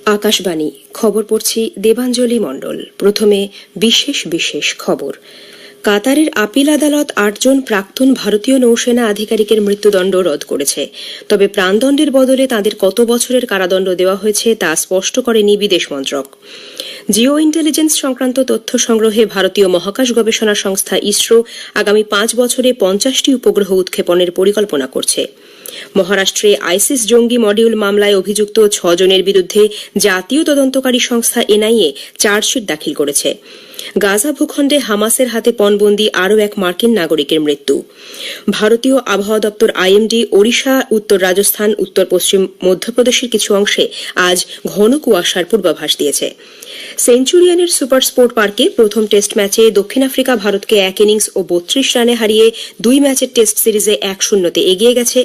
আকাশবাণী খবর পড়ছি দেবাঞ্জলি মণ্ডল। প্রথমে বিশেষ খবর। কাতারের আপিল আদালত ৮ জন প্রাক্তন ভারতীয় নৌসেনা আধিকারিকের মৃত্যুদণ্ড রদ করেছে। তবে প্রাণদণ্ডের বদলে তাঁদের কত বছরের কারাদণ্ড দেওয়া হয়েছে তা স্পষ্ট করেনি বিদেশ মন্ত্রক। জিও ইন্টেলিজেন্স সংক্রান্ত তথ্য সংগ্রহে ভারতীয় মহাকাশ গবেষণা সংস্থা ইসরো আগামী ৫ বছরে ৫০টি উপগ্রহ উৎক্ষেপণের পরিকল্পনা করছে। মহারাষ্ট্রে আইসিস জঙ্গি মডিউল মামলায় অভিযুক্ত ৬ জনের বিরুদ্ধে জাতীয় তদন্তকারী সংস্থা এনআইএ চার্জশিট দাখিল করেছে। গাজা ভূখণ্ডে হামাসের হাতে পণবন্দী আরও এক মার্কিন নাগরিকের মৃত্যু। ভারতীয় আবহাওয়া দপ্তর আইএমডি ওড়িশা, উত্তর রাজস্থান, উত্তর পশ্চিম মধ্যপ্রদেশের কিছু অংশে আজ ঘন কুয়াশার পূর্বাভাস দিয়েছে। সেঞ্চুরিয়ানের সুপার স্পোর্ট পার্কে প্রথম টেস্ট ম্যাচে দক্ষিণ আফ্রিকা ভারতকে ১ ইনিংস ও ৩২ রানে হারিয়ে ২ ম্যাচের টেস্ট সিরিজে ১-০ এগিয়ে গেছে।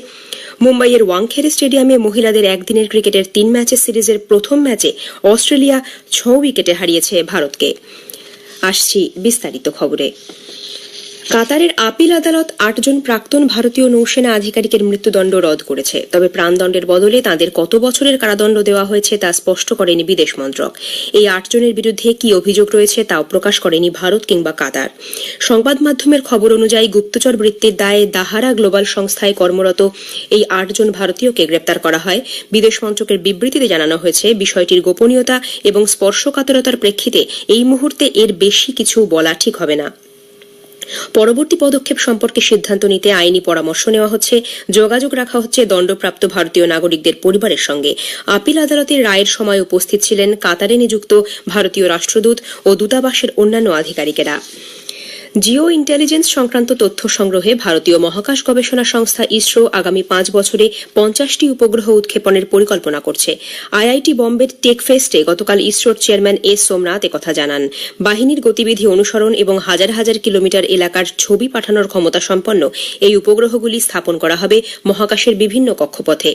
মুম্বাইয়ের ওয়াংখেড়ে স্টেডিয়ামে মহিলাদের একদিনের ক্রিকেটের ৩ ম্যাচের সিরিজের প্রথম ম্যাচে অস্ট্রেলিয়া ৬ উইকেটে হারিয়েছে ভারতকে। আসছি বিস্তারিত খবরে। কাতারের আপিল আদালত ৮ জন প্রাক্তন ভারতীয় নৌসেনা আধিকারিকের মৃত্যুদণ্ড রদ করেছে। তবে প্রাণদণ্ডের বদলে তাঁদের কত বছরের কারাদণ্ড দেওয়া হয়েছে তা স্পষ্ট করেনি বিদেশ মন্ত্রক। এই ৮ জনের বিরুদ্ধে কি অভিযোগ রয়েছে তাও প্রকাশ করেনি ভারত কিংবা কাতার। সংবাদ মাধ্যমের খবর অনুযায়ী গুপ্তচর বৃত্তির দায়ে দাহারা গ্লোবাল সংস্থায় কর্মরত এই ৮ জন ভারতীয়কে গ্রেপ্তার করা হয়। বিদেশ মন্ত্রকের বিবৃতিতে জানানো হয়েছে, বিষয়টির গোপনীয়তা এবং স্পর্শকাতরতার প্রেক্ষিতে এই মুহূর্তে এর বেশি কিছু বলা ঠিক হবে না। পরবর্তী পদক্ষেপ সম্পর্কে সিদ্ধান্ত নিতে আইনি পরামর্শ নেওয়া হচ্ছে। যোগাযোগ রাখা হচ্ছে দণ্ডপ্রাপ্ত ভারতীয় নাগরিকদের পরিবারের সঙ্গে। আপিল আদালতের রায়ের সময় উপস্থিত ছিলেন কাতারে নিযুক্ত ভারতীয় রাষ্ট্রদূত ও দূতাবাসের অন্যান্য আধিকারিকেরা। জিও ইন্টেলিজেন্স সংক্রান্ত তথ্য সংগ্রহে ভারতীয় মহাকাশ গবেষণা সংস্থা ইসরো আগামী ৫ বছরে ৫০টি উপগ্রহ উৎক্ষেপণের পরিকল্পনা করছে। আইআইটি বম্বের টেক ফেস্টে গতকাল ইসরোর চেয়ারম্যান এস সোমনাথ একথা জানান। বাহিনীর গতিবিধি অনুসরণ এবং হাজার হাজার কিলোমিটার এলাকার ছবি পাঠানোর ক্ষমতা সম্পন্ন এই উপগ্রহগুলি স্থাপন করা হবে মহাকাশের বিভিন্ন কক্ষপথে।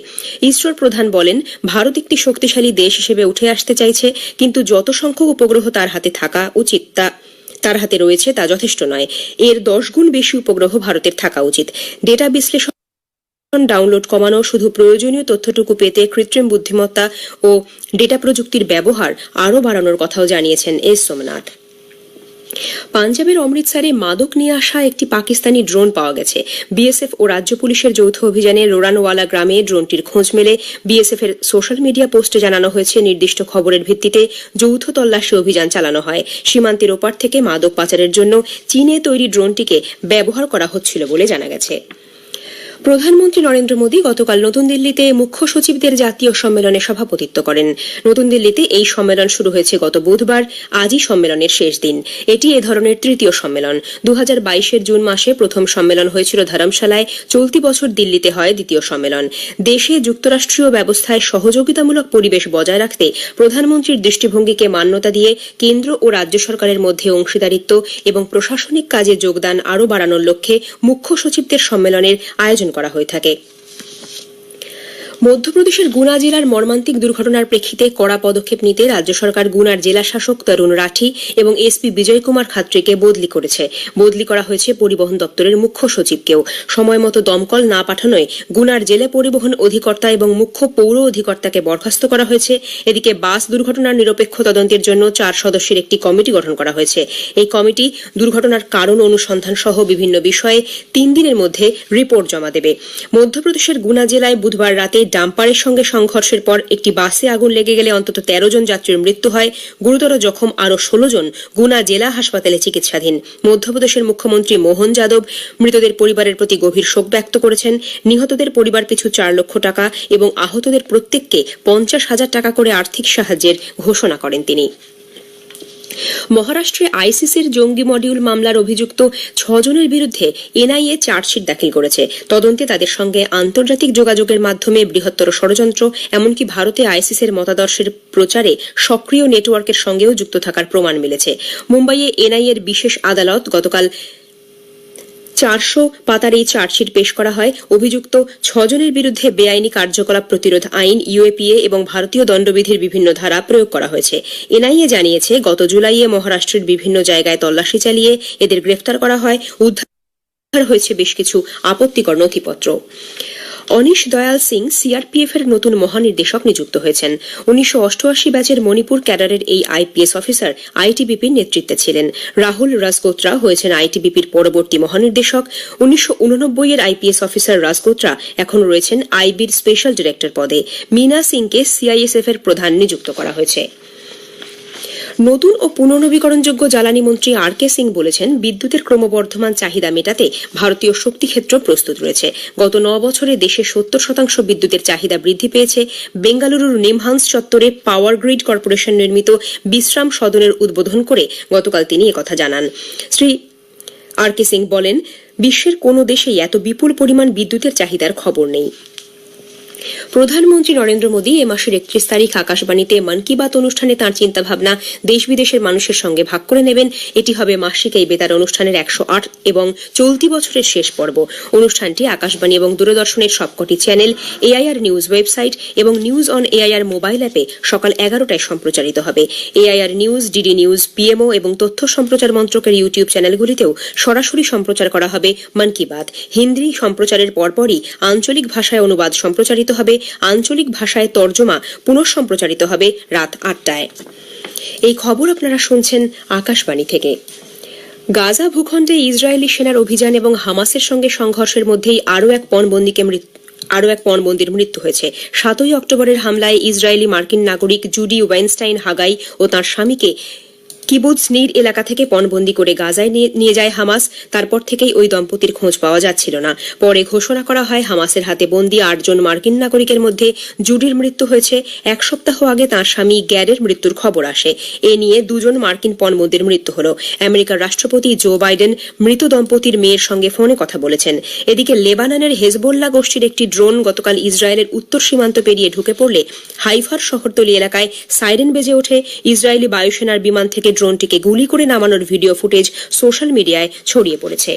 ইসরোর প্রধান বলেন, ভারত একটি শক্তিশালী দেশ হিসেবে উঠে আসতে চাইছে, কিন্তু যত সংখ্যক উপগ্রহ তার হাতে থাকা উচিত তার হাতে রয়েছে তা যথেষ্ট নয়। এর ১০ গুণ বেশি উপগ্রহ ভারতের থাকা উচিত। ডেটা বিশ্লেষণ, ডাউনলোড কমানো, শুধু প্রয়োজনীয় তথ্যটুকু পেতে কৃত্রিম বুদ্ধিমত্তা ও ডেটা প্রযুক্তির ব্যবহার আরও বাড়ানোর কথাও জানিয়েছেন এস সোমনাথ। পাঞ্জাবের অমৃতসরে মাদক নিয়ে আসা একটি পাকিস্তানি ড্রোন পাওয়া গেছে। বিএসএফ ও রাজ্য পুলিশের যৌথ অভিযানে রোরানওয়ালা গ্রামে ড্রোনটির খোঁজ মেলে। বিএসএফ এর সোশ্যাল মিডিয়া পোস্টে জানানো হয়েছে, নির্দিষ্ট খবরের ভিত্তিতে যৌথ তল্লাশি অভিযান চালানো হয়। সীমান্তের ওপার থেকে মাদক পাচারের জন্য চীনে তৈরি ড্রোনটিকে ব্যবহার করা হচ্ছিল বলে জানা গেছে। প্রধানমন্ত্রী নরেন্দ্র মোদী গতকাল নতুন দিল্লিতে মুখ্য সচিবদের জাতীয় সম্মেলনে সভাপতিত্ব করেন। নতুন দিল্লিতে এই সম্মেলন শুরু হয়েছে গত বুধবার। আজই সম্মেলনের শেষ দিন। এটি এ ধরনের তৃতীয় সম্মেলন। ২০২২-এর জুন মাসে প্রথম সম্মেলন হয়েছিল ধরমশালায়। চলতি বছর দিল্লিতে হয় দ্বিতীয় সম্মেলন। দেশে যুক্তরাষ্ট্রীয় ব্যবস্থায় সহযোগিতামূলক পরিবেশ বজায় রাখতে প্রধানমন্ত্রীর দৃষ্টিভঙ্গিকে মান্যতা দিয়ে কেন্দ্র ও রাজ্য সরকারের মধ্যে অংশীদারিত্ব এবং প্রশাসনিক কাজে যোগদান আরও বাড়ানোর লক্ষ্যে মুখ্য সচিবদের সম্মেলনের আয়োজন করা হয়ে থাকে। মধ্যপ্রদেশের গুনা জেলার মর্মান্তিক দুর্ঘটনার প্রেক্ষিতে কড়া পদক্ষেপ নিতে রাজ্য সরকার গুনার জেলা শাসক তরুণ রাঠি এবং এসপি বিজয় কুমার খাত্রিকে বদলি করেছে। বদলি করা হয়েছে পরিবহন দপ্তরের মুখ্য সচিবকেও। সময়মতো দমকল না পাঠানোয় গুনার জেলা পরিবহন অধিকর্তা এবং মুখ্য পৌর অধিকর্তাকে বরখাস্ত করা হয়েছে। এদিকে বাস দুর্ঘটনার নিরপেক্ষ তদন্তের জন্য ৪ সদস্যের একটি কমিটি গঠন করা হয়েছে। এই কমিটি দুর্ঘটনার কারণ অনুসন্ধান সহ বিভিন্ন বিষয়ে ৩ দিনের মধ্যে রিপোর্ট জমা দেবে। মধ্যপ্রদেশের গুনা জেলায় বুধবার রাতে ডাম্পারের সঙ্গে সংঘর্ষের পর একটি বাসে আগুন লেগে গেলে অন্তত ১৩ জন যাত্রীর মৃত্যু হয়। গুরুতর জখম আরও ১৬ জন গুনা জেলা হাসপাতালে চিকিৎসাধীন। মধ্যপ্রদেশের মুখ্যমন্ত্রী মোহন যাদব মৃতদের পরিবারের প্রতি গভীর শোক ব্যক্ত করেছেন। নিহতদের পরিবার পিছু ৪ লক্ষ টাকা এবং আহতদের প্রত্যেককে ৫০,০০০ টাকা করে আর্থিক সাহায্যের ঘোষণা করেন তিনি। মহারাষ্ট্রে আইসিসের জঙ্গি মডিউল মামলার অভিযুক্ত ৬ জনের বিরুদ্ধে এনআইএ চার্জশিট দাখিল করেছে। তদন্তে তাদের সঙ্গে আন্তর্জাতিক যোগাযোগের মাধ্যমে বৃহত্তর ষড়যন্ত্র, এমনকি ভারতে আইসিসের মতাদর্শের প্রচারে সক্রিয় নেটওয়ার্কের সঙ্গেও যুক্ত থাকার প্রমাণ মিলেছে। মুম্বাইয়ে এনআইএর বিশেষ আদালত গতকাল ৪০০ পাতার এই চার্জশিট পেশ করা হয়। অভিযুক্ত ৬ জনের বিরুদ্ধে বেআইনি কার্যকলাপ প্রতিরোধ আইন, ইউএপিএ এবং ভারতীয় দণ্ডবিধির বিভিন্ন ধারা প্রয়োগ করা হয়েছে। এনআইএ জানিয়েছে, গত জুলাইয়ে মহারাষ্ট্রের বিভিন্ন জায়গায় তল্লাশি চালিয়ে এদের গ্রেফতার করা হয়। উদ্ধার হয়েছে বেশ কিছু আপত্তিকর নথিপত্র। অনিশ দয়াল সিং সিআরপিএফ এর নতুন মহানির্দেশক নিযুক্ত হয়েছেন। 1988 ব্যাচের মণিপুর ক্যাডারের এই আইপিএস অফিসার আইটিবিপির নেতৃত্বে ছিলেন। রাহুল রাজগোত্রা হয়েছেন আইটিবিপির পরবর্তী মহানির্দেশক। 1989 এর আইপিএস অফিসার রাজগোত্রা এখন রয়েছেন আইবির স্পেশাল ডিরেক্টর পদে। মীনা সিংকে সিআইএসএফ এর প্রধান নিযুক্ত করা হয়েছে। নতুন ও পুনর্নবীকরণযোগ্য জ্বালানি মন্ত্রী আর কে সিং বলেছেন, বিদ্যুতের ক্রমবর্ধমান চাহিদা মেটাতে ভারতীয় শক্তি ক্ষেত্র প্রস্তুত রয়েছে। গত 9 বছরে দেশে 70% বিদ্যুতের চাহিদা বৃদ্ধি পেয়েছে। বেঙ্গালুরুর নিমহান্স চত্বরে পাওয়ার গ্রিড কর্পোরেশন নির্মিত বিশ্রাম সদনের উদ্বোধন করে গতকাল তিনি একথা জানান। শ্রী আর কে সিং বলেন, বিশ্বের কোনো দেশেই এত বিপুল পরিমাণ বিদ্যুতের চাহিদার খবর নেই। প্রধানমন্ত্রী নরেন্দ্র মোদী এ মাসের 31 তারিখ আকাশবাণীতে মন কি বাত অনুষ্ঠানে তাঁর চিন্তাভাবনা দেশ বিদেশের মানুষের সঙ্গে ভাগ করে নেবেন। এটি হবে মাসিক এই বেতার অনুষ্ঠানের 108 এবং চলতি বছরের শেষ পর্ব। অনুষ্ঠানটি আকাশবাণী এবং দূরদর্শনের সবকটি চ্যানেল, এআইআর নিউজ ওয়েবসাইট এবং নিউজ অন এআইআর মোবাইল অ্যাপে সকাল 11টায় সম্প্রচারিত হবে। AIR news, DD news, PMO এবং তথ্য সম্প্রচার মন্ত্রকের ইউটিউব চ্যানেলগুলিতেও সরাসরি সম্প্রচার করা হবে মন কি বাত। হিন্দি সম্প্রচারের পরপরই আঞ্চলিক ভাষায় অনুবাদ সম্প্রচারিত হবে। আঞ্চলিক ভাষায় তর্জমা পুনঃ সম্প্রচারিত হবে রাত 8টায়। এই খবর আপনারা শুনছেন আকাশবাণী থেকে। গাজা ভূখণ্ডে ইসরায়েলি সেনার অভিযান এবং হামাসের সঙ্গে সংঘর্ষের মধ্যেই আরও এক পণবন্দির মৃত্যু হয়েছে। 7ই অক্টোবরের হামলায় ইসরায়েলি মার্কিন নাগরিক জুডি ওয়েনস্টাইন হাগাই ও তাঁর স্বামীকে কিবুৎজ নির এলাকা থেকে পণবন্দি করে গাজায় নিয়ে যায় হামাস। তারপর থেকেই ওই দম্পতির খোঁজ পাওয়া যাচ্ছিল না। পরে ঘোষণা করা হয় হামাসের হাতে বন্দী 8 জন মার্কিন নাগরিকের মধ্যে জুডির মৃত্যু হয়েছে। 1 সপ্তাহ আগে তাঁর স্বামী গ্যারের মৃত্যুর খবর আসে। এ নিয়ে 2 জন মার্কিন পণবন্দির মৃত্যু হল। আমেরিকার রাষ্ট্রপতি জো বাইডেন মৃত দম্পতির মেয়ের সঙ্গে ফোনে কথা বলেছেন। এদিকে লেবাননের হেজবোল্লা গোষ্ঠীর একটি ড্রোন গতকাল ইসরায়েলের উত্তর সীমান্ত পেরিয়ে ঢুকে পড়লে হাইফার শহরতলি এলাকায় সাইরেন বেজে ওঠে। ইসরায়েলি বায়ুসেনার বিমান থেকে ড্রোনটিকে গুলি করে নামানোর ভিডিও ফুটেজ সোশ্যাল মিডিয়ায় ছড়িয়ে পড়েছে।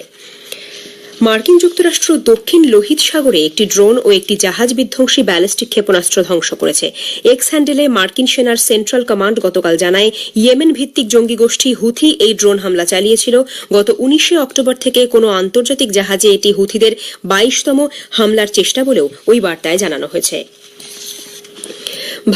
মার্কিন যুক্তরাষ্ট্র দক্ষিণ লোহিত সাগরে একটি ড্রোন ও একটি জাহাজ বিধ্বংসী ব্যালিস্টিক ক্ষেপণাস্ত্র ধ্বংস করেছে। এক্স হ্যান্ডেলে মার্কিন সেনার সেন্ট্রাল কমান্ড গতকাল জানায়, ইয়েমেন ভিত্তিক জঙ্গি গোষ্ঠী হুথি এই ড্রোন হামলা চালিয়েছিল। গত 19 অক্টোবর থেকে কোনো আন্তর্জাতিক জাহাজে এটি হুথিদের 22তম হামলার চেষ্টা বলেও ওই বার্তায় জানানো হয়েছে।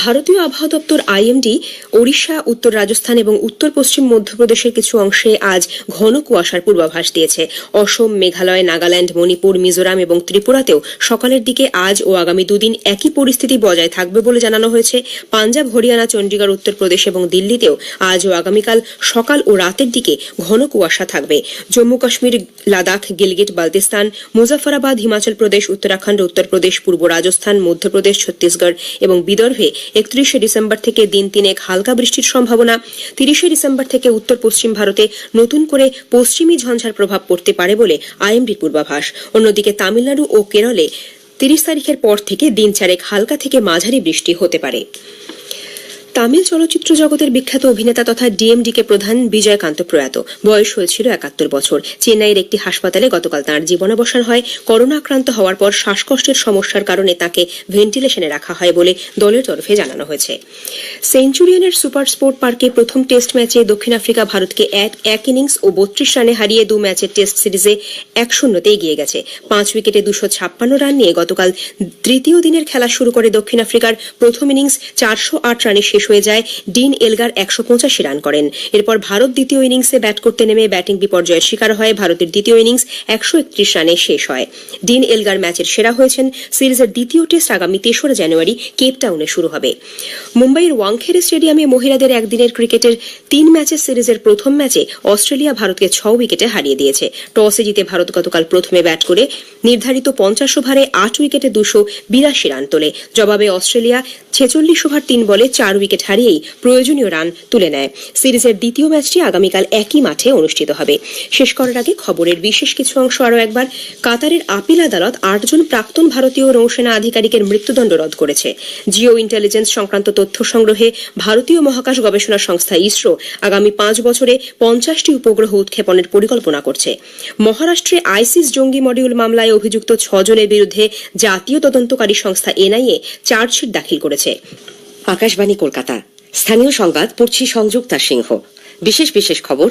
ভারতীয় আবহাওয়া দপ্তর আইএমডি ওড়িশা, উত্তর রাজস্থান এবং উত্তর পশ্চিম মধ্যপ্রদেশের কিছু অংশে আজ ঘন কুয়াশার পূর্বাভাস দিয়েছে। অসম, মেঘালয়, নাগাল্যান্ড, মণিপুর, মিজোরাম এবং ত্রিপুরাতেও সকালের দিকে আজ ও আগামী 2 দিন একই পরিস্থিতি বজায় থাকবে বলে জানানো হয়েছে। পাঞ্জাব, হরিয়ানা, চণ্ডীগড়, উত্তরপ্রদেশ এবং দিল্লিতেও আজ ও আগামীকাল সকাল ও রাতের দিকে ঘন কুয়াশা থাকবে। জম্মু কাশ্মীর, লাদাখ, গিলগিট বালতিস্তান, মুজাফরাবাদ, হিমাচল প্রদেশ, উত্তরাখণ্ড, উত্তরপ্রদেশ, পূর্ব রাজস্থান, মধ্যপ্রদেশ, ছত্তিশগড় এবং বিদর্ভে 31 ডিসেম্বর থেকে দিন 3 হালকা বৃষ্টির সম্ভাবনা। 30 ডিসেম্বর থেকে উত্তর পশ্চিম ভারতে নতুন করে পশ্চিমী ঝঞ্ঝার প্রভাব পড়তে পারে বলে আইএমডির পূর্বাভাস। অন্যদিকে তামিলনাড়ু ও কেরলে 30 তারিখের পর থেকে দিন 4 হালকা থেকে মাঝারি বৃষ্টি হতে পারে। তামিল চলচ্চিত্র জগতের বিখ্যাত অভিনেতা তথা ডিএমডিকে প্রধান বিজয়কান্ত প্রয়াত। বয়স হয়েছিল 71 বছর। চেন্নাইয়ের একটি হাসপাতালে গতকাল তাঁর জীবনাবসান হয়। করোনা আক্রান্ত হওয়ার পর শ্বাসকষ্টের সমস্যার কারণে তাঁকে ভেন্টিলেশনে রাখা হয় বলে দলের তরফে জানানো হয়েছে। সেঞ্চুরিয়ানের সুপার স্পোর্ট পার্কে প্রথম টেস্ট ম্যাচে দক্ষিণ আফ্রিকা ভারতকে 1 ইনিংস ও 32 রানে হারিয়ে 2 ম্যাচের টেস্ট সিরিজে 1-0 এগিয়ে গেছে। 5 উইকেটে 256 রান নিয়ে গতকাল তৃতীয় দিনের খেলা শুরু করে দক্ষিণ আফ্রিকার প্রথম ইনিংস 408 রানে শেষ হয়ে যায়। ডিন এলগার 185 রান করেন। এরপর ভারত দ্বিতীয় ইনিংসে ব্যাট করতে নেমে ব্যাটিং বিপর্যয়ের শিকার হয়। ভারতের দ্বিতীয় ইনিংস 131 রানে শেষ হয়। ডিন এলগার ম্যাচের সেরা হয়েছেন। সিরিজের দ্বিতীয় টেস্ট আগামী 3 জানুয়ারি কেপটাউনে শুরু হবে। মুম্বাইয়ের ওয়াংখেড়ে স্টেডিয়ামে মহিলাদের একদিনের ক্রিকেটের 3 ম্যাচের সিরিজের প্রথম ম্যাচে অস্ট্রেলিয়া ভারতকে 6 উইকেটে হারিয়ে দিয়েছে। টসে জিতে ভারত গতকাল প্রথমে ব্যাট করে নির্ধারিত 50 ওভারে 8 উইকেটে 282 রান তোলে। জবাবে অস্ট্রেলিয়া 46 ওভার 3 বলে 4 উইকেট হারিয়েই প্রয়োজনীয় রান তুলে নেয়। সিরিজের দ্বিতীয় ম্যাচটি আগামীকাল একই মাঠে অনুষ্ঠিত হবে। শেষ করার আগে খবরের বিশেষ কিছু অংশ আরও একবার। কাতারের আপিল আদালত 8 জন প্রাক্তন ভারতীয় নৌসেনা আধিকারিকের মৃত্যুদণ্ড রদ করেছে। জিও ইন্টেলিজেন্স সংক্রান্ত তথ্য সংগ্রহে ভারতীয় মহাকাশ গবেষণা সংস্থা ইসরো আগামী 5 বছরে 50টি উপগ্রহ উৎক্ষেপণের পরিকল্পনা করছে। মহারাষ্ট্রে আইসিস জঙ্গি মডিউল মামলায় অভিযুক্ত 6 জনের বিরুদ্ধে জাতীয় তদন্তকারী সংস্থা এনআইএ চার্জশিট দাখিল করেছে। আকাশবাণী কলকাতা, স্থানীয় সংবাদ পড়ছি সংযুক্তা সিংহ। বিশেষ বিশেষ খবর।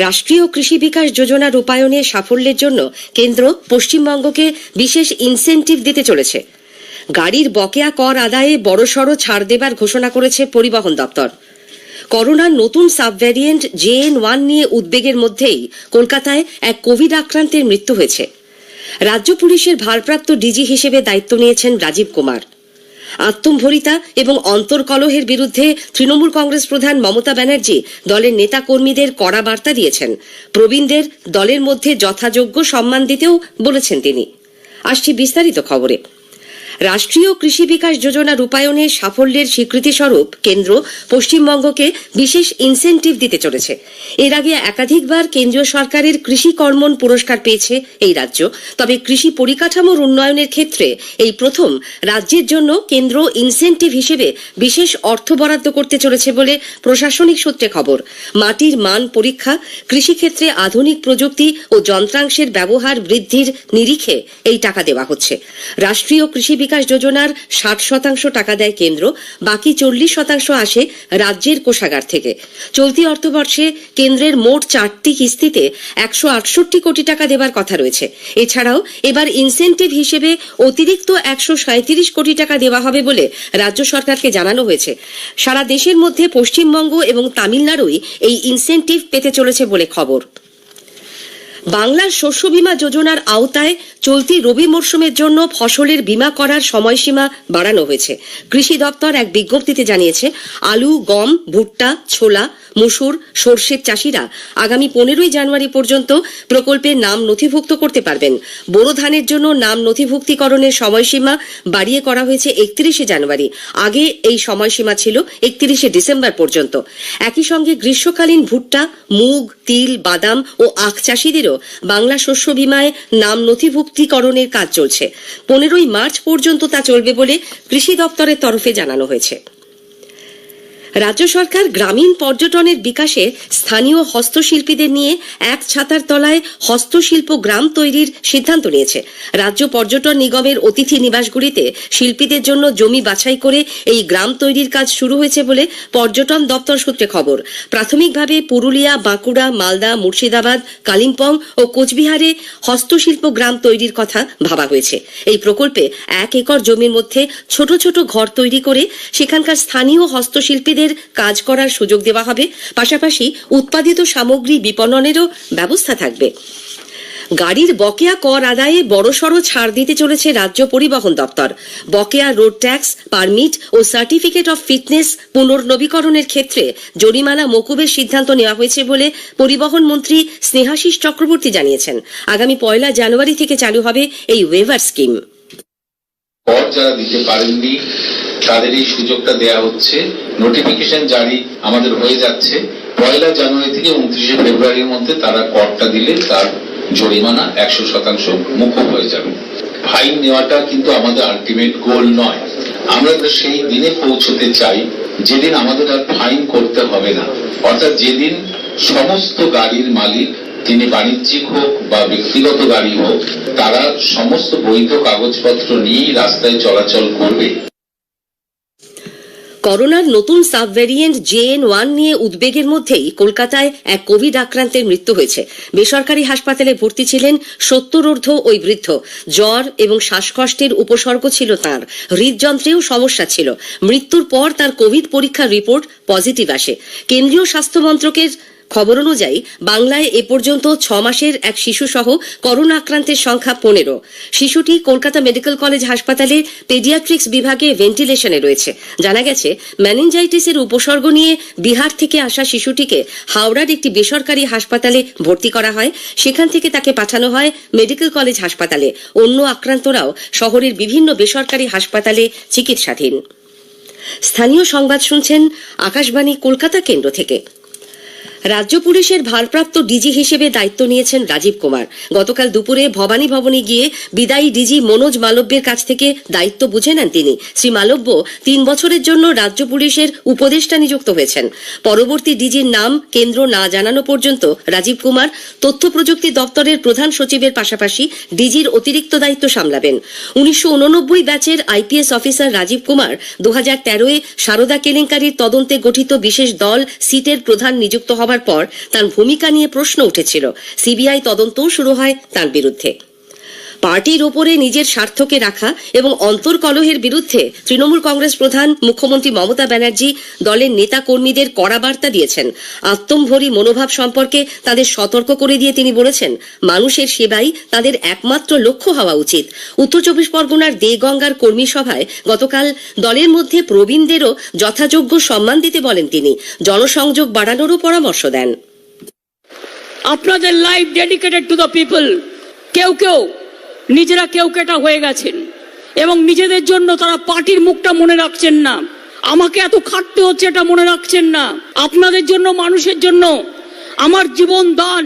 রাষ্ট্রীয় কৃষি বিকাশ যোজনা রূপায়ণে সাফল্যের জন্য কেন্দ্র পশ্চিমবঙ্গকে বিশেষ ইনসেনটিভ দিতে চলেছে। গাড়ির বকেয়া কর আদায়ে বড়সড় ছাড় দেবার ঘোষণা করেছে পরিবহন দপ্তর। করোনার নতুন সাবভ্যারিয়েন্ট JN.1 নিয়ে উদ্বেগের মধ্যেই কলকাতায় এক কোভিড আক্রান্তের মৃত্যু হয়েছে। রাজ্য পুলিশের ভারপ্রাপ্ত ডিজি হিসেবে দায়িত্ব নিয়েছেন রাজীব কুমার। আত্মম্ভরিতা এবং অন্তর্কলহের বিরুদ্ধে তৃণমূল কংগ্রেস প্রধান মমতা ব্যানার্জি দলের নেতা কর্মীদের কড়া বার্তা দিয়েছেন। প্রবীণদের দলের মধ্যে যথাযোগ্য সম্মান দিতেও বলেছেন তিনি। আসছি বিস্তারিত খবরে। রাষ্ট্রীয় কৃষি বিকাশ যোজনা রূপায়ণে সাফল্যের স্বীকৃতি স্বরূপ কেন্দ্র পশ্চিমবঙ্গকে বিশেষ ইনসেনটিভ দিতে চলেছে। এর আগে একাধিকবার কেন্দ্রীয় সরকারের কৃষি কর্মণ পুরস্কার পেয়েছে এই রাজ্য। তবে কৃষি পরিকাঠামোর উন্নয়নের ক্ষেত্রে এই প্রথম রাজ্যের জন্য কেন্দ্র ইনসেনটিভ হিসেবে বিশেষ অর্থ বরাদ্দ করতে চলেছে বলে প্রশাসনিক সূত্রে খবর। মাটির মান পরীক্ষা, কৃষিক্ষেত্রে আধুনিক প্রযুক্তি ও যন্ত্রাংশের ব্যবহার বৃদ্ধির নিরিখে এই টাকা দেওয়া হচ্ছে। রাষ্ট্রীয় কৃষি বিকাশ যোজনার 60% টাকা দেয় কেন্দ্র, বাকি 40% আসে রাজ্যের কোষাগার থেকে। চলতি অর্থবর্ষে কেন্দ্রের মোট 4টি কিস্তিতে 168 কোটি টাকা দেবার কথা রয়েছে। এছাড়াও এবার ইনসেনটিভ হিসেবে অতিরিক্ত 137 কোটি টাকা দেওয়া হবে বলে রাজ্য সরকারকে জানানো হয়েছে। সারা দেশের মধ্যে পশ্চিমবঙ্গ এবং তামিলনাড়ুই এই ইনসেনটিভ পেতে চলেছে বলে খবর। বাংলার শস্য বীমা যোজনার আওতায় চলতি রবি মরশুমের জন্য ফসলের বীমা করার সময়সীমা বাড়ানো হয়েছে। কৃষি দপ্তর এক বিজ্ঞপ্তিতে জানিয়েছে, আলু, গম, ভুট্টা, ছোলা, মসুর, সর্ষের চাষিরা আগামী 15ই জানুয়ারি পর্যন্ত প্রকল্পের নাম নথিভুক্ত করতে পারবেন। বোরো ধানের জন্য নাম নথিভুক্তিকরণের সময়সীমা বাড়িয়ে করা হয়েছে 31শে জানুয়ারি। আগে এই সময়সীমা ছিল 31শে ডিসেম্বর পর্যন্ত। একই সঙ্গে গ্রীষ্মকালীন ভুট্টা, মুগ, তিল, বাদাম ও আখ চাষিদেরও বাংলা শস্য বীমায় নাম নথিভুক্তিকরণের কাজ চলছে। 15ই মার্চ পর্যন্ত তা চলবে বলে কৃষি দপ্তরের তরফে জানানো হয়েছে। রাজ্য সরকার গ্রামীণ পর্যটনের বিকাশে স্থানীয় হস্তশিল্পীদের নিয়ে এক ছাতার তলায় হস্তশিল্প গ্রাম তৈরির সিদ্ধান্ত নিয়েছে। রাজ্য পর্যটন নিগমের অতিথি নিবাসগুলিতে শিল্পীদের জন্য জমি বাছাই করে এই গ্রাম তৈরির কাজ শুরু হয়েছে বলে পর্যটন দপ্তর সূত্রে খবর। প্রাথমিকভাবে পুরুলিয়া, বাঁকুড়া, মালদা, মুর্শিদাবাদ, কালিম্পং ও কোচবিহারে হস্তশিল্প গ্রাম তৈরির কথা ভাবা হয়েছে। এই প্রকল্পে 1 একর জমির মধ্যে ছোট ছোট ঘর তৈরি করে সেখানকার স্থানীয় হস্তশিল্পীদের কাজ করার সুযোগ দেওয়া হবে। পাশাপাশি উৎপাদিত সামগ্রী বিপণনেরও ব্যবস্থা থাকবে। গাড়ির বকেয়া কর আদায়ে বড়সড় ছাড় দিতে চলেছে রাজ্য পরিবহন দপ্তর। বকেয়া রোড ট্যাক্স, পারমিট ও সার্টিফিকেট অফ ফিটনেস পুনর্নবীকরণের ক্ষেত্রে জরিমানা মকুবের সিদ্ধান্ত নেওয়া হয়েছে বলে পরিবহন মন্ত্রী স্নেহাশিস চক্রবর্তী জানিয়েছেন। আগামী 1 জানুয়ারি থেকে চালু হবে এই ওয়েভার স্কিম। কর যারা দিতে পারেননি তাদের এই সুযোগটা দেয়া হচ্ছে। নোটিফিকেশন জারি আমাদের হয়ে যাচ্ছে। 1 জানুয়ারি থেকে 29শে ফেব্রুয়ারির মধ্যে তারা করটা দিলে তার জরিমানা 100% মুকুব হয়ে যাবে। ফাইন নেওয়াটা কিন্তু আমাদের আলটিমেট গোল নয়। আমরা সেই দিনে পৌঁছতে চাই যেদিন আমাদের আর ফাইন করতে হবে না, অর্থাৎ যেদিন সমস্ত গাড়ির মালিক, তিনি বাণিজ্যিক হোক বা ব্যক্তিগত গাড়ি হোক, তারা সমস্ত বৈধ কাগজপত্র নিয়েই রাস্তায় চলাচল করবে। করোনার নতুন সাবভ্যারিয়েন্ট JN.1 নিয়ে উদ্বেগের মধ্যেই কলকাতায় এক কোভিড আক্রান্তের মৃত্যু হয়েছে। বেসরকারি হাসপাতালে ভর্তি ছিলেন 70 ঊর্ধ্ব ওই বৃদ্ধ। জ্বর এবং শ্বাসকষ্টের উপসর্গ ছিল তাঁর। হৃদযন্ত্রেও সমস্যা ছিল। মৃত্যুর পর তার কোভিড পরীক্ষার রিপোর্ট পজিটিভ আসে। কেন্দ্রীয় স্বাস্থ্য মন্ত্রকের খবর অনুযায়ী বাংলায় এ পর্যন্ত 6 মাসের এক শিশু সহ করোনা আক্রান্তের সংখ্যা 15। শিশুটি কলকাতা মেডিকেল কলেজ হাসপাতালে পেডিয়াট্রিক্স বিভাগে ভেন্টিলেশনে রয়েছে। জানা গেছে, মেনিনজাইটিসের উপসর্গ নিয়ে বিহার থেকে আসা শিশুটিকে হাওড়ার একটি বেসরকারি হাসপাতালে ভর্তি করা হয়। সেখান থেকে তাকে পাঠানো হয় মেডিকেল কলেজ হাসপাতালে। অন্য আক্রান্তরাও শহরের বিভিন্ন বেসরকারি হাসপাতালে চিকিৎসাধীন। স্থানীয় সংবাদ শুনছেন আকাশবাণী কলকাতা কেন্দ্র থেকে। রাজ্য পুলিশের ভারপ্রাপ্ত ডিজি হিসেবে দায়িত্ব নিয়েছেন রাজীব কুমার। গতকাল দুপুরে ভবানী ভবনে গিয়ে বিদায়ী ডিজি মনোজ মালব্যের কাছ থেকে দায়িত্ব বুঝে নেন তিনি। শ্রী মালব্য 3 বছরের জন্য রাজ্য পুলিশের উপদেষ্টা নিযুক্ত হয়েছেন। পরবর্তী ডিজির নাম কেন্দ্র না জানানো পর্যন্ত রাজীব কুমার তথ্য প্রযুক্তি দপ্তরের প্রধান সচিবের পাশাপাশি ডিজির অতিরিক্ত দায়িত্ব সামলাবেন। 1989 ব্যাচের IPS অফিসার রাজীব কুমার 2013-এ সারদা কেলেঙ্কারির তদন্তে গঠিত বিশেষ দল সিটের প্রধান নিযুক্ত হওয়ার হওয়ার পর তার ভূমিকা নিয়ে প্রশ্ন উঠেছিল। সিবিআই তদন্তও শুরু হয় তার বিরুদ্ধে। পার্টির ওপরে নিজের স্বার্থকে রাখা এবং অন্তর্কলহের বিরুদ্ধে তৃণমূল কংগ্রেস প্রধান মুখ্যমন্ত্রী মমতা ব্যানার্জি দলের নেতা কর্মীদের কড়া বার্তা দিয়েছেন। আত্মম্ভরী মনোভাব সম্পর্কে তাদের সতর্ক করে দিয়ে তিনি বলেছেন, মানুষের সেবাই তাদের একমাত্র লক্ষ্য হওয়া উচিত। উত্তর চব্বিশ পরগনার দেগঙ্গার কর্মী সভায় গতকাল দলের মধ্যে প্রবীণদেরও যথাযোগ্য সম্মান দিতে বলেন তিনি। জনসংযোগ বাড়ানোরও পরামর্শ দেন। আপনাদের life dedicated to the people. কেউ নিজেরা কেটা হয়ে গেছেন এবং নিজেদের জন্য তারা পার্টির মুখটা মনে রাখছেন না। আমাকে এত খাটতে হচ্ছে এটা মনে রাখছেন না। আপনাদের জন্য, মানুষের জন্য আমার জীবন দান।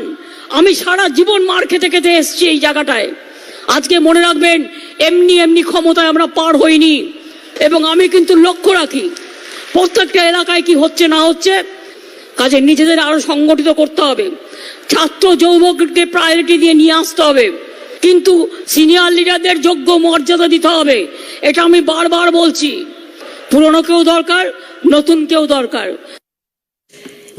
আমি সারা জীবন মার খেতে খেতে এসছি এই জায়গাটায়। আজকে মনে রাখবেন, এমনি ক্ষমতায় আমরা পার হইনি এবং আমি কিন্তু লক্ষ্য রাখি প্রত্যেকটা এলাকায় কি হচ্ছে না হচ্ছে। কাজে নিজেদের আরো সংগঠিত করতে হবে। ছাত্র যুবককে প্রায়োরিটি দিয়ে নিয়ে আসতে হবে, কিন্তু সিনিয়র লিডারদের যোগ্য মর্যাদা দিতে হবে। এটা আমি বারবার বলছি। পুরনো কেউ দরকার, নতুন কেউ দরকার।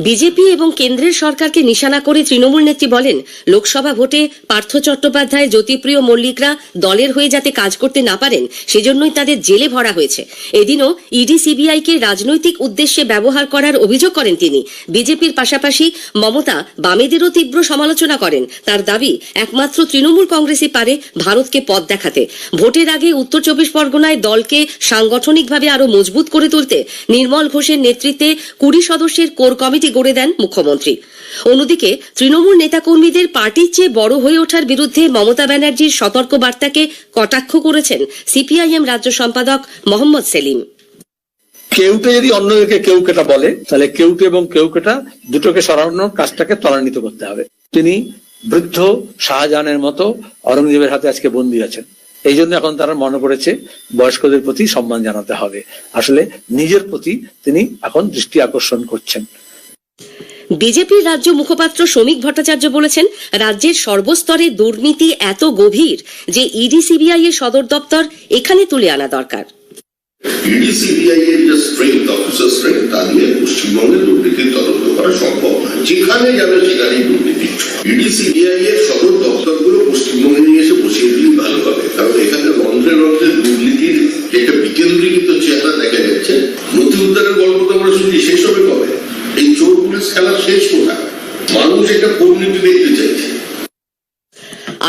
বিজেপি এবং কেন্দ্রের সরকারকে নিশানা করে তৃণমূল নেত্রী বলেন, লোকসভা ভোটে পার্থ চট্টোপাধ্যায়, জ্যোতিপ্রিয় মল্লিকরা দলের হয়ে যাতে কাজ করতে না পারেন সেজন্যই তাদের জেলে ভরা হয়েছে। এদিনও ইডি সিবিআই কে রাজনৈতিক উদ্দেশ্যে ব্যবহার করার অভিযোগ করেন তিনি। বিজেপির পাশাপাশি মমতা বামেদেরও তীব্র সমালোচনা করেন। তার দাবি, একমাত্র তৃণমূল কংগ্রেসই পারে ভারতকে পথ দেখাতে। ভোটের আগে উত্তর চব্বিশ পরগনায় দলকে সাংগঠনিকভাবে আরো মজবুত করে তুলতে নির্মল ঘোষের নেতৃত্বে 20 সদস্যের কোর কমিটি গড়ে দেন মুখ্যমন্ত্রী। অন্যদিকে তৃণমূল নেতাকর্মীদের পার্টির চেয়ে বড় হয়ে ওঠার বিরুদ্ধে মমতা ব্যানার্জির সতর্ক বার্তাকে কটাক্ষ করেছেন সিপিআইএম রাজ্য সম্পাদক মোহাম্মদ সেলিম। কেউটে যদি অন্যদেরকে কেটা বলে, তাহলে কেউটে এবং কেটা দুটোকে সরানোর কাজটাকে ত্বরান্বিত করতে হবে। তিনি বৃদ্ধ শাহজাহানের মতো অরঙ্গজেবের হাতে আজকে বন্দী আছেন। এই জন্য এখন তারা মনে করেছে বয়স্কদের প্রতি সম্মান জানাতে হবে। আসলে নিজের প্রতি তিনি এখন দৃষ্টি আকর্ষণ করছেন। বিজেপির রাজ্য মুখপাত্র শ্রমিক ভট্টাচার্য বলেছেন, রাজ্যের সর্বস্তরে দুর্নীতি এত গভীর যে ইডি সিবিআই এর সদর দপ্তর এখানে তুলে আনা দরকার। ইডি সিবিআই এর যে স্ট্রেংথ, অফিসার স্ট্রেংথ, তা দিয়ে পশ্চিমবঙ্গের দুর্নীতির তদন্ত করা সম্ভব নয়। যেখানে যাবে সেখানেই দুর্নীতি। ইডি সিবিআই এর সদর দপ্তরগুলো পশ্চিমবঙ্গে নিয়ে এসে বসিয়ে দিলে ভালো হবে, কারণ এখানে রন্ধ্রে দুর্নীতির যে একটা বিকেন্দ্রীকৃত চেহারা দেখা যাচ্ছে। নথি উদ্ধারের গল্প তো আমরা শুনছি, শেষ হবে কবে? এই চোর পুলিশ খেলা শেষ কোথায়? মানুষ এটা পরিণতি দেখতে চাইছে।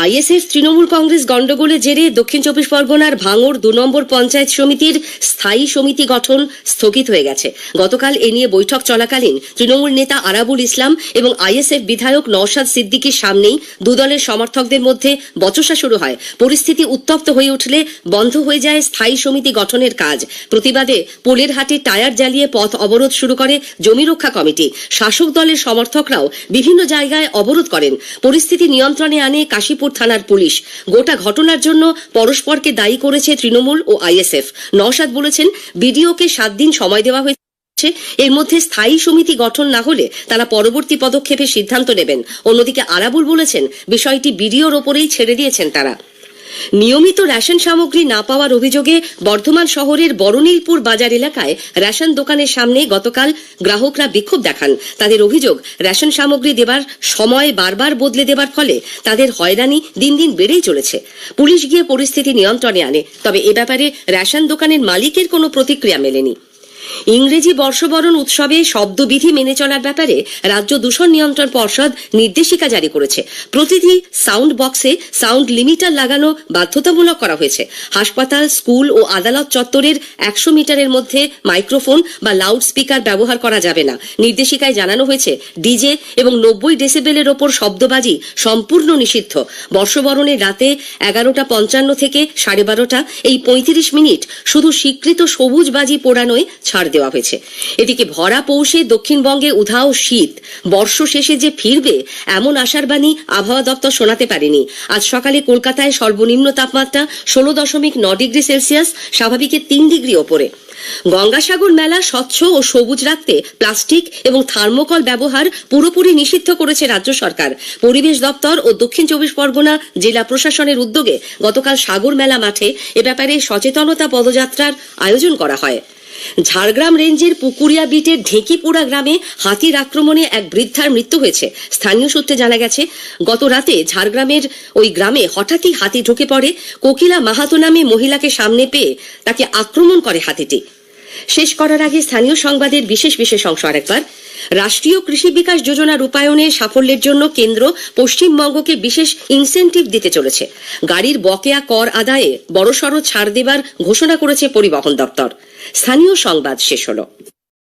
আইএসএফ তৃণমূল কংগ্রেস গন্ডগোলের জেরে দক্ষিণ চব্বিশ পরগনার ভাঙড় 2 নম্বর পঞ্চায়েত সমিতির স্থায়ী সমিতি গঠন স্থগিত হয়ে গেছে। গতকাল এ নিয়ে বৈঠক চলাকালীন তৃণমূল নেতা আরাবুল ইসলাম এবং আইএসএফ বিধায়ক নওশাদ সিদ্দিকীর সামনেই দুদলের সমর্থকদের মধ্যে বচসা শুরু হয়। পরিস্থিতি উত্তপ্ত হয়ে উঠলে বন্ধ হয়ে যায় স্থায়ী সমিতি গঠনের কাজ। প্রতিবাদে পোলের হাটে টায়ার জ্বালিয়ে পথ অবরোধ শুরু করে জমি রক্ষা কমিটি। শাসক দলের সমর্থকরাও বিভিন্ন জায়গায় অবরোধ করেন। পরিস্থিতি নিয়ন্ত্রণে আনে কাশীপুর থানার পুলিশ। গোটা ঘটনার জন্য পরস্পরকে দায়ী করেছে তৃণমূল ও আইএসএফ। নওশাদ বলেছেন, বিডিওকে 7 দিন সময় দেওয়া হয়েছে, এর মধ্যে স্থায়ী সমিতি গঠন না হলে তারা পরবর্তী পদক্ষেপের সিদ্ধান্ত নেবেন। অন্যদিকে আরাবুল বলেছেন, বিষয়টি বিডিওর ওপরেই ছেড়ে দিয়েছেন তারা। নিয়মিত রেশন সামগ্রী না পাওয়ার অভিযোগে বর্ধমান শহরের বড়নীলপুর বাজার এলাকায় রেশন দোকানের সামনে গতকাল গ্রাহকরা বিক্ষোভ দেখান। তাদের অভিযোগ, রেশন সামগ্রী দেবার সময় বারবার বদলে দেবার ফলে তাদের হয়রানি দিন দিন বেড়েই চলেছে। পুলিশ গিয়ে পরিস্থিতি নিয়ন্ত্রণে আনে, তবে এ ব্যাপারে রেশন দোকানের মালিকের কোনো প্রতিক্রিয়া মেলেনি। ইংরেজি বর্ষবরণ উৎসবে শব্দবিধি মেনে চলার ব্যাপারে রাজ্য দূষণ নিয়ন্ত্রণ পর্ষদ নির্দেশিকা জারি করেছে। প্রতিটি সাউন্ড বক্সে সাউন্ড লিমিটার লাগানো বাধ্যতামূলক করা হয়েছে। হাসপাতাল, স্কুল ও আদালত চত্বরের 100 মিটারের মধ্যে মাইক্রোফোন বা লাউড স্পিকার ব্যবহার করা যাবে না। নির্দেশিকায় জানানো হয়েছে, ডিজে এবং 90 ডেসিবেলের ওপর শব্দবাজি সম্পূর্ণ নিষিদ্ধ। বর্ষবরণের রাতে 11:55 থেকে 12:30 এই 35 মিনিট শুধু স্বীকৃত সবুজ বাজি পোড়ানোয় ছাড় দেওয়া হয়েছে। এদিকে ভরা পৌষে দক্ষিণবঙ্গে উধাও শীত। বর্ষ শেষে যে ফিরবে এমন আশার বাণী আবহাওয়া দপ্তর শোনাতে পারেনি। আজ সকালে কলকাতায় সর্বনিম্ন তাপমাত্রা 16.9 ডিগ্রি সেলসিয়াস, স্বাভাবিকের 3 ডিগ্রি ওপরে। গঙ্গাসাগর মেলা স্বচ্ছ ও সবুজ রাখতে প্লাস্টিক এবং থার্মোকল ব্যবহার পুরোপুরি নিষিদ্ধ করেছে রাজ্য সরকার। পরিবেশ দপ্তর ও দক্ষিণ চব্বিশ পরগনা জেলা প্রশাসনের উদ্যোগে গতকাল সাগর মেলা মাঠে এ ব্যাপারে সচেতনতা পদযাত্রার আয়োজন করা হয়। ঝাড়গ্রাম রেঞ্জের পুকুরিয়া বিটের ঢেঁকিপুরা গ্রামে হাতির আক্রমণে এক বৃদ্ধার মৃত্যু হয়েছে। স্থানীয় সূত্রে জানা গেছে, গত রাতে ঝাড়গ্রামের ওই গ্রামে হঠাৎই হাতি ঢুকে পড়ে। কোকিলা মাহাতো নামে মহিলাকে সামনে পেয়ে তাকে আক্রমণ করে হাতিটি। শেষ করার আগে স্থানীয় সংবাদের বিশেষ অংশ আরেকবার। রাষ্ট্রীয় কৃষি বিকাশ যোজনা রূপায়ণের সাফল্যের জন্য কেন্দ্র পশ্চিমবঙ্গকে বিশেষ ইনসেনটিভ দিতে চলেছে। গাড়ির বকেয়া কর আদায়ে বড়সড় ছাড় দেবার ঘোষণা করেছে পরিবহন দপ্তর। স্থানীয় সংবাদ শেষ হলো।